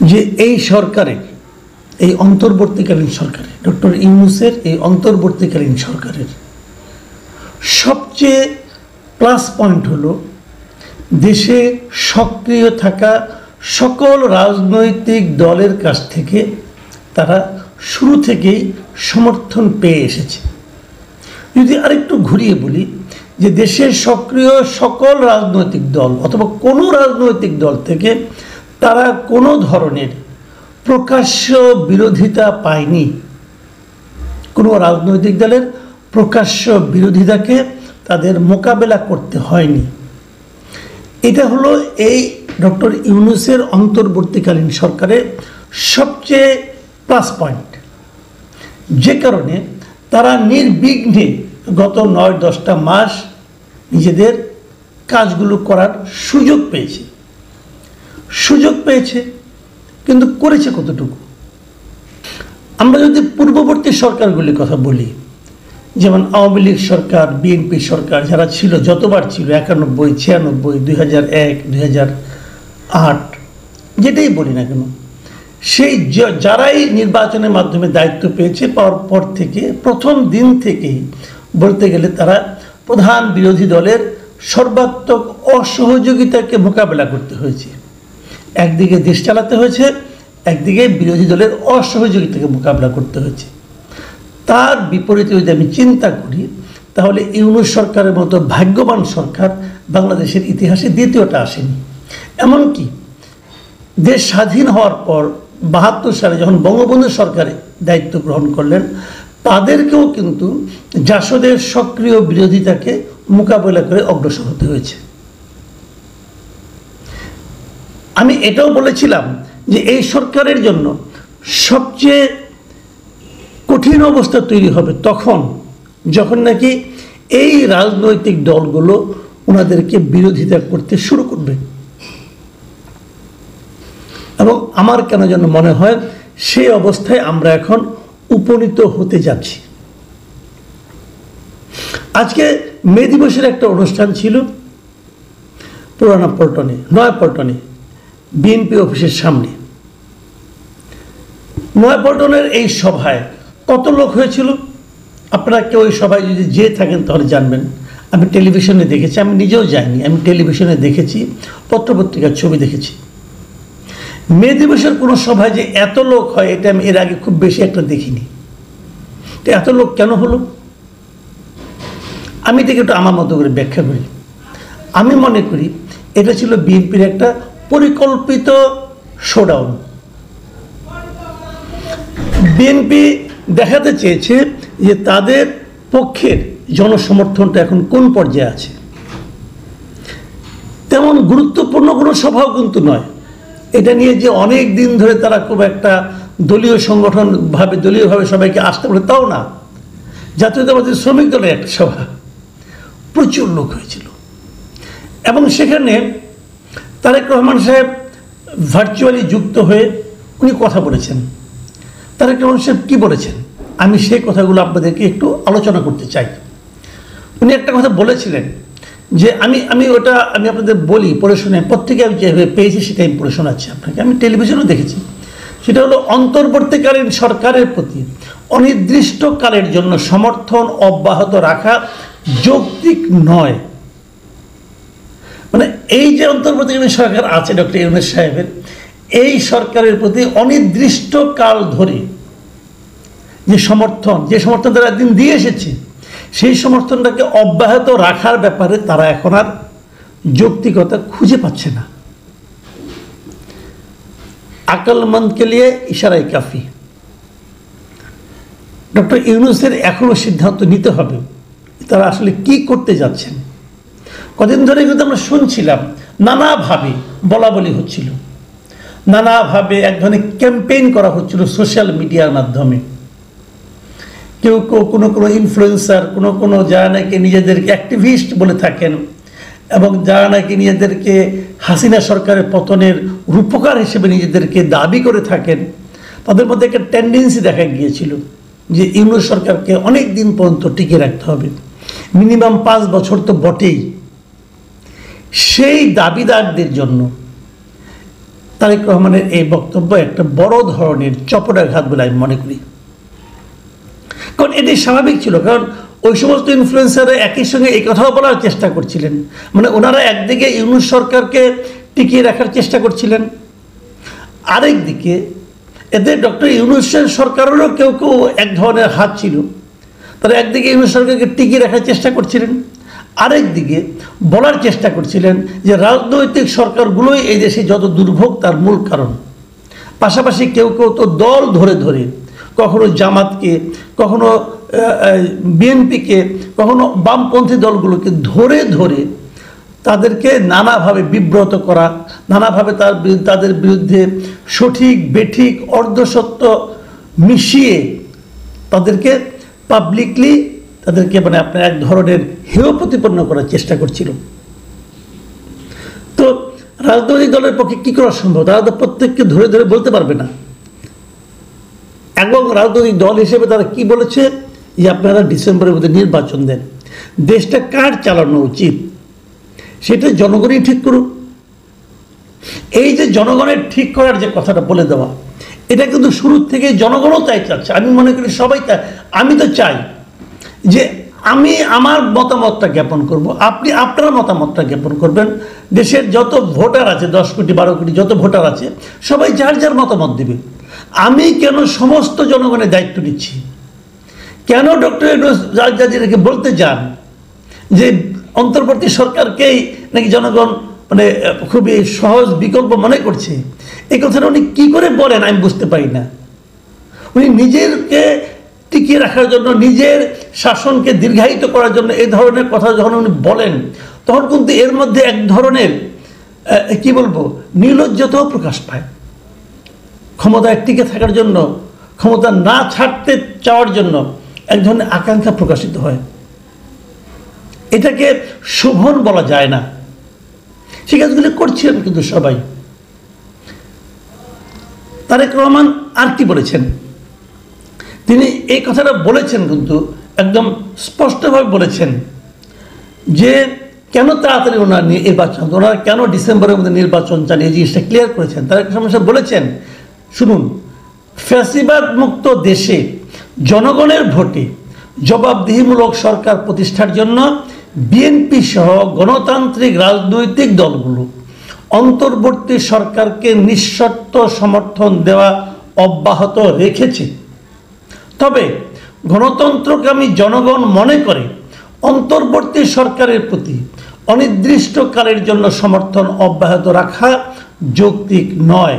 যে এই সরকারের, এই অন্তর্বর্তীকালীন সরকারের, ডক্টর ইউনূসের এই অন্তর্বর্তীকালীন সরকারের সবচেয়ে প্লাস পয়েন্ট হলো দেশে সক্রিয় থাকা সকল রাজনৈতিক দলের কাছ থেকে তারা শুরু থেকেই সমর্থন পেয়ে এসেছে। যদি আরেকটু ঘুরিয়ে বলি যে দেশের সক্রিয় সকল রাজনৈতিক দল অথবা কোনো রাজনৈতিক দল থেকে তারা কোনো ধরনের প্রকাশ্য বিরোধিতা পায়নি। কোনো রাজনৈতিক দলের প্রকাশ্য বিরোধিতাকে তাদের মোকাবেলা করতে হয়নি। এটা হলো এই ডক্টর ইউনূসের অন্তর্বর্তীকালীন সরকারের সবচেয়ে প্লাস পয়েন্ট, যে কারণে তারা নির্বিঘ্নে গত ৯-১০টা মাস নিজেদের কাজগুলো করার সুযোগ পেয়েছে। কিন্তু করেছে কতটুকু? আমরা যদি পূর্ববর্তী সরকারগুলির কথা বলি, যেমন আওয়ামী লীগ সরকার, বিএনপি সরকার যারা ছিল, যতবার ছিল ৯১, ৯৬, ২০০১, ২০০৮, যেটাই বলি না কেন, সেই যারাই নির্বাচনের মাধ্যমে দায়িত্ব পেয়েছে, পাওয়ার পর থেকে প্রথম দিন থেকেই বলতে গেলে তারা প্রধান বিরোধী দলের সর্বাত্মক অসহযোগিতাকে মোকাবেলা করতে হয়েছে। একদিকে দেশ চালাতে হয়েছে, একদিকে বিরোধী দলের অসহযোগিতাকে মোকাবেলা করতে হয়েছে। তার বিপরীতে যদি আমি চিন্তা করি, তাহলে ইউনূস সরকারের মতো ভাগ্যবান সরকার বাংলাদেশের ইতিহাসে দ্বিতীয়টা আসেনি। এমনকি দেশ স্বাধীন হওয়ার পর ৭২ সালে যখন বঙ্গবন্ধু সরকারে দায়িত্ব গ্রহণ করলেন, তাদেরকেও কিন্তু জাসদের সক্রিয় বিরোধিতাকে মোকাবেলা করে অগ্রসর হতে হয়েছে। আমি এটাও বলেছিলাম যে এই সরকারের জন্য সবচেয়ে কঠিন অবস্থা তৈরি হবে যখন নাকি এই রাজনৈতিক দলগুলো ওনাদেরকে বিরোধিতা করতে শুরু করবে। এবং আমার কেন যেন মনে হয় সেই অবস্থায় আমরা এখন উপনীত হতে যাচ্ছি। আজকে মে দিবসের একটা অনুষ্ঠান ছিল পুরানা পল্টনে, নয়াপল্টনে, বিএনপি অফিসের সামনে। নয়াপল্টনের এই সভায় কত লোক হয়েছিল? আপনারা কেউ ওই সভায় যদি যেয়ে থাকেন তাহলে জানবেন। আমি টেলিভিশনে দেখেছি, আমি নিজেও যাইনি, আমি টেলিভিশনে দেখেছি, পত্রপত্রিকার ছবি দেখেছি। মে দিবসের কোনো সভায় যে এত লোক হয় এটা আমি এর আগে খুব বেশি একটা দেখিনি। তো এত লোক কেন হলো? আমি এটাকে একটু আমার মতো করে ব্যাখ্যা করি। আমি মনে করি এটা ছিল বিএনপির একটা পরিকল্পিত শোডাউন। বিএনপি দেখাতে চেয়েছে যে তাদের পক্ষের জনসমর্থনটা এখন কোন পর্যায়ে আছে। তেমন গুরুত্বপূর্ণ কোনো সভাও কিন্তু নয়। এটা নিয়ে যে অনেক দিন ধরে তারা খুব একটা দলীয়ভাবে সবাইকে আসতে বলে তাও না। জাতীয়তাবাদী শ্রমিক দলের একটা সভা, প্রচুর লোক হয়েছিল। এবং সেখানে তারেক রহমান সাহেব ভার্চুয়ালি যুক্ত হয়ে উনি কথা বলেছেন। তারেক রহমান সাহেব কী বলেছেন আমি সেই কথাগুলো আপনাদেরকে একটু আলোচনা করতে চাই। উনি একটা কথা বলেছিলেন যে আমি আপনাদের বলি, পড়ে শুনে, পত্রিকায় আমি যেভাবে পেয়েছি সেটা আমি পড়ে শোনাচ্ছি আপনাকে, আমি টেলিভিশনেও দেখেছি। সেটা হলো অন্তর্বর্তীকালীন সরকারের প্রতি অনির্দিষ্টকালের জন্য সমর্থন অব্যাহত রাখা যৌক্তিক নয়। মানে এই যে অন্তর্বর্তীকালীন সরকার আছে ডক্টর ইউনূস সাহেবের, এই সরকারের প্রতি অনির্দিষ্টকাল ধরে যে সমর্থন তারা একদিন দিয়ে এসেছে, সেই সমর্থনটাকে অব্যাহত রাখার ব্যাপারে তারা এখন আর যৌক্তিকতা খুঁজে পাচ্ছে না। আকলমন্দকে লিয়ে ইশারাই কাফি। ডক্টর ইউনূসের এখনও সিদ্ধান্ত নিতে হবে তারা আসলে কি করতে যাচ্ছেন। কদিন ধরে কিন্তু আমরা শুনছিলাম নানাভাবে বলাবলি হচ্ছিল, নানাভাবে এক ধরনের ক্যাম্পেইন করা হচ্ছিল সোশ্যাল মিডিয়ার মাধ্যমে। কেউ কোনো ইনফ্লুয়েন্সার, কোনো যারা নাকি নিজেদেরকে অ্যাক্টিভিস্ট বলে থাকেন এবং যারা নাকি নিজেদেরকে হাসিনা সরকারের পতনের রূপকার হিসেবে নিজেদেরকে দাবি করে থাকেন, তাদের মধ্যে একটা টেন্ডেন্সি দেখা গিয়েছিল যে ইউনূস সরকারকে অনেক দিন পর্যন্ত টিকে রাখতে হবে, মিনিমাম 5 বছর তো বটেই। সেই দাবিদারদের জন্য তারেক রহমানের এই বক্তব্য একটা বড় ধরনের চপটাঘাত বলে আমি মনে করি। কারণ এটি স্বাভাবিক ছিল, কারণ ওই সমস্ত ইনফ্লুয়েন্সাররা একই সঙ্গে এই কথাও বলার চেষ্টা করছিলেন, মানে ওনারা একদিকে ইউনূস সরকারকে টিকিয়ে রাখার চেষ্টা করছিলেন, আরেকদিকে এতে ডক্টর ইউনূসের সরকারেরও কেউ কেউ এক ধরনের হাত ছিল। তারা একদিকে ইউনূস সরকারকে টিকিয়ে রাখার চেষ্টা করছিলেন, আরেকদিকে বলার চেষ্টা করছিলেন যে রাজনৈতিক সরকারগুলোই এই দেশে যত দুর্ভোগ তার মূল কারণ। পাশাপাশি কেউ কেউ তো দল ধরে ধরে কখনো জামাতকে, কখনো বিএনপিকে, কখনো বামপন্থী দলগুলোকে ধরে ধরে তাদেরকে নানাভাবে বিব্রত করা, নানাভাবে তাদের বিরুদ্ধে সঠিক বেঠিক অর্ধসত্য মিশিয়ে তাদেরকে পাবলিকলি তাদেরকে মানে আপনার এক ধরনের হেয় প্রতিপন্ন করার চেষ্টা করছিল। তো রাজনৈতিক দলের পক্ষে কী করা সম্ভব? তারা তো প্রত্যেককে ধরে ধরে বলতে পারবে না। এবং রাজনৈতিক দল হিসেবে তারা কি বলেছে যে আপনারা ডিসেম্বরের মধ্যে নির্বাচন দেন। দেশটা কার চালানো উচিত সেটা জনগণই ঠিক করুক। এই যে জনগণের ঠিক করার যে কথাটা বলে দেওয়া, এটা কিন্তু শুরুর থেকে জনগণও তাই চাচ্ছে। আমি মনে করি সবাই চায়। আমি তো চাই যে আমি আমার মতামতটা জ্ঞাপন করব, আপনি আপনার মতামতটা জ্ঞাপন করবেন। দেশের যত ভোটার আছে, 10 কোটি 12 কোটি যত ভোটার আছে, সবাই যার যার মতামত দেবে। আমি কেন সমস্ত জনগণের দায়িত্ব নিচ্ছি? কেন ডক্টর ইউনূস জাতিকে বলতে যান যে অন্তর্বর্তী সরকারকেই নাকি জনগণ মানে খুবই সহজ বিকল্প মনে করছে? এই কথাটা উনি কী করে বলেন আমি বুঝতে পারি না। উনি নিজেরকে টিকিয়ে রাখার জন্য, নিজের শাসনকে দীর্ঘায়িত করার জন্য এই ধরনের কথা যখন উনি বলেন, তখন কিন্তু এর মধ্যে এক ধরনের কি বলবো নির্লজ্জতাও প্রকাশ পায়। ক্ষমতায় টিকে থাকার জন্য, ক্ষমতা না ছাড়তে চাওয়ার জন্য এক ধরনের আকাঙ্ক্ষা প্রকাশিত হয়। এটাকে শোভন বলা যায় না। সে কাজগুলি করছিলেন কিন্তু সবাই। তারেক রহমান আর কি বলেছেন? তিনি এই কথাটা বলেছেন কিন্তু একদম স্পষ্টভাবে বলেছেন যে কেন তাড়াতাড়ি ওনারা নির্বাচন, ওনারা কেন ডিসেম্বরের মধ্যে নির্বাচন চান, এই জিনিসটা ক্লিয়ার করেছেন। তারেক রহমান বলেছেন, শুনুন, ফ্যাসিবাদ মুক্ত দেশে জনগণের ভোটে জবাবদিহিমূলক সরকার প্রতিষ্ঠার জন্য বিএনপি সহ গণতান্ত্রিক রাজনৈতিক দলগুলো অন্তর্বর্তী সরকারকে নিঃশর্ত সমর্থন দেওয়া অব্যাহত রেখেছে। তবে গণতন্ত্রকামী জনগণ মনে করে অন্তর্বর্তী সরকারের প্রতি অনির্দিষ্টকালের জন্য সমর্থন অব্যাহত রাখা যৌক্তিক নয়।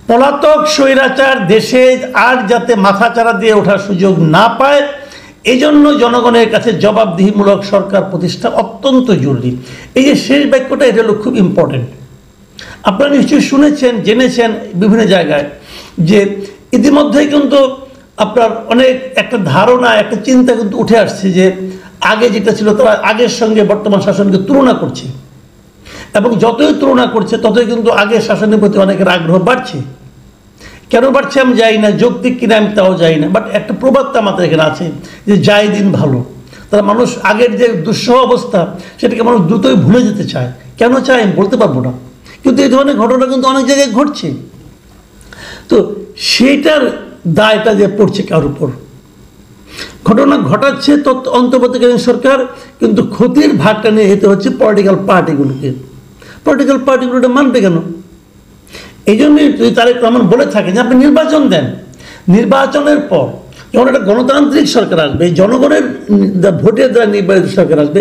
পলাতক স্বৈরাচার দেশে আর যাতে মাথাচাড়া দিয়ে ওঠার সুযোগ না পায়, এজন্য জনগণের কাছে জবাবদিহিমূলক সরকার প্রতিষ্ঠা অত্যন্ত জরুরি। এই যে শেষ বাক্যটা, এটা হলো খুব ইম্পর্টেন্ট। আপনারা নিশ্চয়ই শুনেছেন, জেনেছেন বিভিন্ন জায়গায় যে ইতিমধ্যেই কিন্তু আপনার অনেক একটা ধারণা, একটা চিন্তা কিন্তু উঠে আসছে যে আগে যেটা ছিল তারা আগের সঙ্গে বর্তমান শাসনকে তুলনা করছে, এবং যতই তুলনা করছে ততই কিন্তু আগের শাসনের প্রতি অনেকের আগ্রহ বাড়ছে। কেন বাড়ছে আমি জানি না, যৌক্তিক কিনা আমি তাও জানি না, বাট একটা প্রবাদটা আমাদের এখানে আছে যে যাই দিন ভালো। তারা মানুষ আগের যে দুঃসহ অবস্থা সেটাকে মানুষ দ্রুতই ভুলে যেতে চায়। কেন চায় আমি বলতে পারবো না, কিন্তু এই ধরনের ঘটনা কিন্তু অনেক জায়গায় ঘটছে। তো সেটার দায়টা যে পড়ছে কার উপর? ঘটনা ঘটাচ্ছে অন্তর্বর্তীকালীন সরকার, কিন্তু ক্ষতির ভাগটা নিয়ে যেতে হচ্ছে পলিটিক্যাল পার্টিগুলোকে। পলিটিক্যাল পার্টিগুলো এটা মানবে কেন? এই জন্যই যদি তারেক রহমান বলে থাকেন যে আপনি নির্বাচন দেন, নির্বাচনের পর যখন একটা গণতান্ত্রিক সরকার আসবে, জনগণের ভোটের দ্বারা নির্বাচিত সরকার আসবে,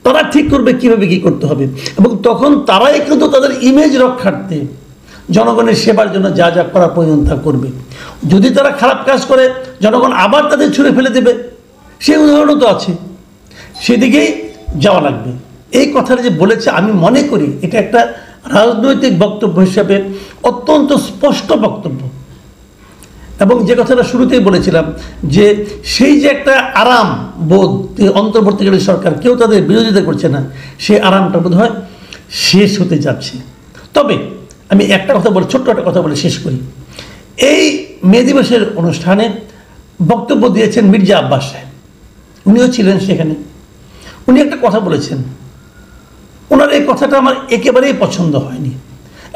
তারা ঠিক করবে কীভাবে কী করতে হবে, এবং তখন তারাই কিন্তু তাদের ইমেজ রক্ষার্থে জনগণের সেবার জন্য যা যা করা প্রয়োজন তা করবে। যদি তারা খারাপ কাজ করে, জনগণ আবার তাদের ছুঁড়ে ফেলে দেবে। সেই উদাহরণও তো আছে। সেদিকেই যাওয়া লাগবে। এই কথাটা যে বলেছে, আমি মনে করি এটা একটা রাজনৈতিক বক্তব্য হিসাবে অত্যন্ত স্পষ্ট বক্তব্য। এবং যে কথাটা শুরুতেই বলেছিলাম যে সেই যে একটা আরাম বোধ, অন্তর্বর্তীকালীন সরকার কেউ তাদের বিরোধিতা করছে না, সেই আরামটা বোধ হয় শেষ হতে যাচ্ছে। তবে আমি একটা কথা বলে, ছোট্ট একটা কথা বলে শেষ করি। এই মে দিবসের অনুষ্ঠানে বক্তব্য দিয়েছেন মির্জা আব্বাস সাহেব, উনিও ছিলেন সেখানে। উনি একটা কথা বলেছেন, ওনার এই কথাটা আমার একেবারেই পছন্দ হয়নি।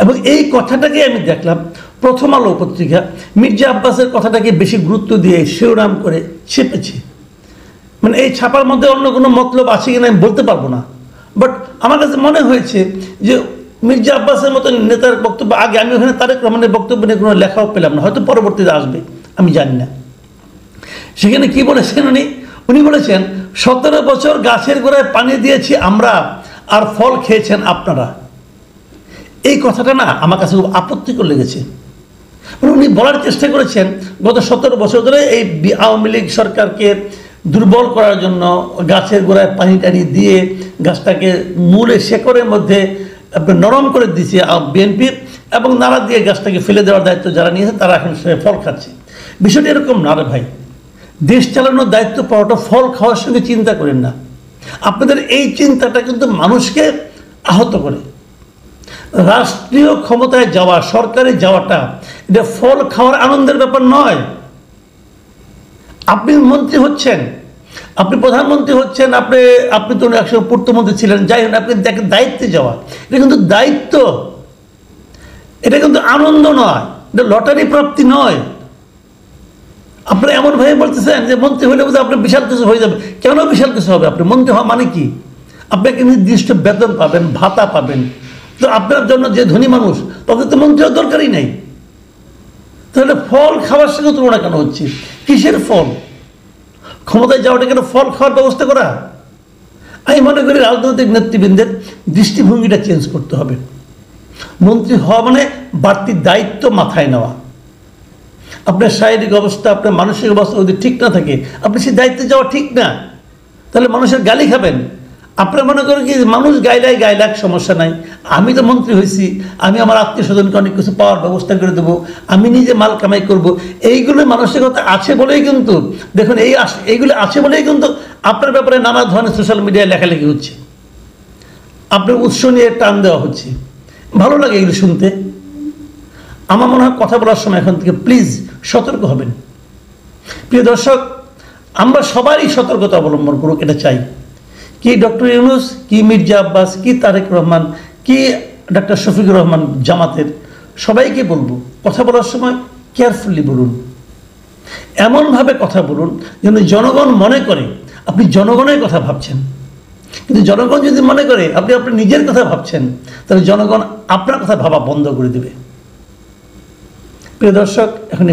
এবং এই কথাটাকে আমি দেখলাম প্রথম আলো পত্রিকা মির্জা আব্বাসের কথাটাকে বেশি গুরুত্ব দিয়ে শিরোনাম করে ছেপেছে। মানে এই ছাপার মধ্যে অন্য কোনো মতলব আছে কিনা আমি বলতে পারবো না, বাট আমার কাছে মনে হয়েছে যে মির্জা আব্বাসের মতো নেতার বক্তব্য আগে আমি ওখানে তারেক রহমানের বক্তব্য নিয়ে কোনো লেখাও পেলাম না, হয়তো পরবর্তীতে আসবে, আমি জানি না। সেখানে কি বলেছেন উনি বলেছেন 17 বছর গাছের গোড়ায় পানি দিয়েছি আমরা, আর ফল খেয়েছেন আপনারা। এই কথাটা না আমার কাছে খুব আপত্তিকর লেগেছে। উনি বলার চেষ্টা করেছেন গত 17 বছর ধরে এই আওয়ামী লীগ সরকারকে দুর্বল করার জন্য গাছের গোড়ায় পানি টানি দিয়ে গাছটাকে মূলে শেকড়ের মধ্যে নরম করে দিয়েছে বিএনপি, এবং নাড়া দিয়ে গাছটাকে ফেলে দেওয়ার দায়িত্ব যারা নিয়েছে তারা এখন সে ফল খাচ্ছে। বিষয়টি এরকম না রে ভাই, দেশ চালানোর দায়িত্ব পাওয়াটা ফল খাওয়ার সঙ্গে চিন্তা করেন না। আপনাদের এই চিন্তাটা কিন্তু মানুষকে আহত করে। রাষ্ট্রীয় ক্ষমতায় যাওয়া, সরকারে যাওয়াটা এটা ফল খাওয়ার আনন্দের ব্যাপার নয়। আপনি মন্ত্রী হচ্ছেন, আপনি প্রধানমন্ত্রী হচ্ছেন, আপনি তো একসময় পূর্তমন্ত্রী ছিলেন, যাই হোক আপনি দায়িত্বে যাওয়া, এটা কিন্তু দায়িত্ব, এটা কিন্তু আনন্দ নয়, এটা লটারি প্রাপ্তি নয়। আপনি এমনভাবে বলতেছেন যে মন্ত্রী হলে বোধহয় আপনার বিশাল কিছু হয়ে যাবে। কেন বিশাল কিছু হবে? আপনি মন্ত্রী হওয়া মানে কি? আপনি একটা নির্দিষ্ট বেতন পাবেন, ভাতা পাবেন। তো আপনার জন্য যে ধনী মানুষ তাদের তো মন্ত্রী হওয়ার দরকারই নেই। তাহলে ফল খাওয়ার সঙ্গে তুলনা কেন হচ্ছে? কিসের ফল? ক্ষমতায় যাওয়াটা কেন ফল খাওয়ার ব্যবস্থা করা? আমি মনে করি রাজনৈতিক নেতৃবৃন্দের দৃষ্টিভঙ্গিটা চেঞ্জ করতে হবে। মন্ত্রী হওয়া মানে বাড়তি দায়িত্ব মাথায় নেওয়া। আপনার শারীরিক অবস্থা, আপনার মানসিক অবস্থা যদি ঠিক না থাকে, আপনি সেই দায়িত্বে যাওয়া ঠিক না। তাহলে মানুষের গালি খাবেন। আপনারা মনে করেন কি মানুষ গাইলাক সমস্যা নাই, আমি তো মন্ত্রী হয়েছি, আমি আমার আত্মীয় স্বজনকে অনেক কিছু পাওয়ার ব্যবস্থা করে দেবো, আমি নিজে মাল কামাই করব, এইগুলো মানসিকতা আছে বলেই কিন্তু দেখুন এইগুলো আছে বলেই কিন্তু আপনার ব্যাপারে নানা ধরনের সোশ্যাল মিডিয়ায় লেখালেখি হচ্ছে, আপনার উৎস নিয়ে টান দেওয়া হচ্ছে। ভালো লাগে এগুলো শুনতে। আমার মনে হয় কথা বলার সময় এখন থেকে প্লিজ সতর্ক হবেন। প্রিয় দর্শক, আমরা সবারই সতর্কতা অবলম্বন করুক, এটা চাই। কি ডক্টর ইউনূস, কি মির্জা আব্বাস, কি তারেক রহমান, কি ডক্টর শফিকুর রহমান জামাতের, সবাইকে বলবো কথা বলার সময় কেয়ারফুলি বলুন, এমনভাবে কথা বলুন যেন জনগণ মনে করে আপনি জনগণের কথা ভাবছেন। কিন্তু জনগণ যদি মনে করে আপনি আপনার নিজের কথা ভাবছেন, তাহলে জনগণ আপনার কথা ভাবা বন্ধ করে দেবে। প্রিয় দর্শক, এখন